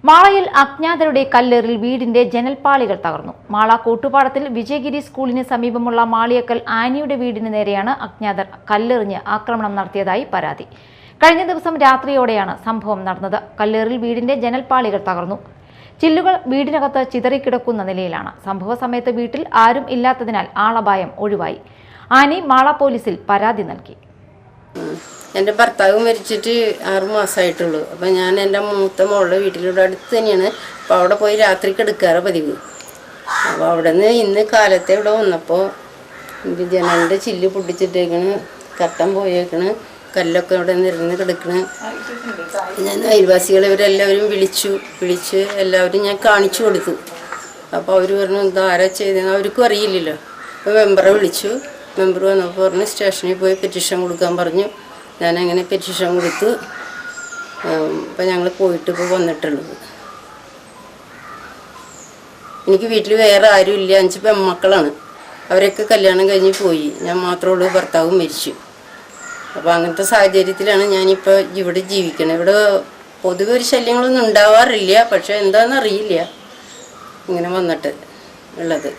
മാളയിൽ അജ്ഞാതരുടെ കല്ലേറിൽ വീടിന്റെ ജനൽപ്പാളികൾ തകർന്നു. മാള കൂട്ടുപാടത്തിൽ വിജയഗിരി സ്കൂളിന് സമീപമുള്ള മാളിയക്കൽ ആനിയുടെ വീടിന് നേരെയാണ് അജ്ഞാതർ കല്ലെറിഞ്ഞ് ആക്രമണം നടത്തിയതായി പരാതി. കഴിഞ്ഞ ദിവസം രാത്രിയോടെയാണ് സംഭവം നടന്നത്. കല്ലേറിൽ വീടിന്റെ ജനൽപ്പാളികൾ തകർന്നു. ചില്ലുകൾ വീടിനകത്ത് ചിതറിക്കിടക്കുന്ന നിലയിലാണ്. സംഭവ സമയത്ത് വീട്ടിൽ ആരും ഇല്ലാത്തതിനാൽ ആളപായം ഒഴിവായി. ആനി മാള പോലീസിൽ പരാതി നൽകി. എൻ്റെ ഭർത്താവ് മരിച്ചിട്ട് 6 മാസമായിട്ടുള്ളൂ. അപ്പം ഞാൻ എൻ്റെ മൂത്ത മോളുടെ വീട്ടിലൂടെ അടുത്ത് തന്നെയാണ്. അപ്പോൾ അവിടെ പോയി രാത്രി കിടക്കാറ് പതിവ്. അപ്പോൾ അവിടെ നിന്ന് ഇന്ന് കാലത്തെ ഇവിടെ വന്നപ്പോൾ ജനലിൻ്റെ ചില്ല് പൊട്ടിച്ചിട്ടേക്കണ്, കട്ടൻ പോയേക്കണ്, കല്ലൊക്കെ ഇവിടെ നിരന്ന് കിടക്കണ്. ഞാൻ അയൽവാസികളെ ഇവരെല്ലാവരും വിളിച്ച് എല്ലാവരും ഞാൻ കാണിച്ചു കൊടുത്തു. അപ്പോൾ അവർ പറഞ്ഞു എന്താ ആരാ ചെയ്തതെന്ന് അവർക്കും അറിയില്ലല്ലോ. അപ്പോൾ മെമ്പറെ വിളിച്ചു. മെമ്പർ വന്നപ്പോൾ പറഞ്ഞു സ്റ്റേഷനിൽ പോയി പെറ്റീഷൻ കൊടുക്കാൻ പറഞ്ഞു. ഞാനങ്ങനെ പെറ്റീഷൻ കൊടുത്തു. അപ്പം ഞങ്ങൾ പോയിട്ട് ഇപ്പോൾ വന്നിട്ടുള്ളത്. എനിക്ക് വീട്ടിൽ വേറെ ആരും ഇല്ല. 5 പെൺമക്കളാണ്. അവരൊക്കെ കല്യാണം കഴിഞ്ഞ് പോയി. ഞാൻ മാത്രമേ ഉള്ളൂ. ഭർത്താവും മരിച്ചു. അപ്പോൾ അങ്ങനത്തെ സാഹചര്യത്തിലാണ് ഞാനിപ്പോൾ ഇവിടെ ജീവിക്കുന്നത്. ഇവിടെ പൊതുവെ ഒരു ശല്യങ്ങളൊന്നും ഉണ്ടാവാറില്ല. പക്ഷേ എന്താണെന്ന് അറിയില്ല ഇങ്ങനെ വന്നിട്ട് ഉള്ളത്.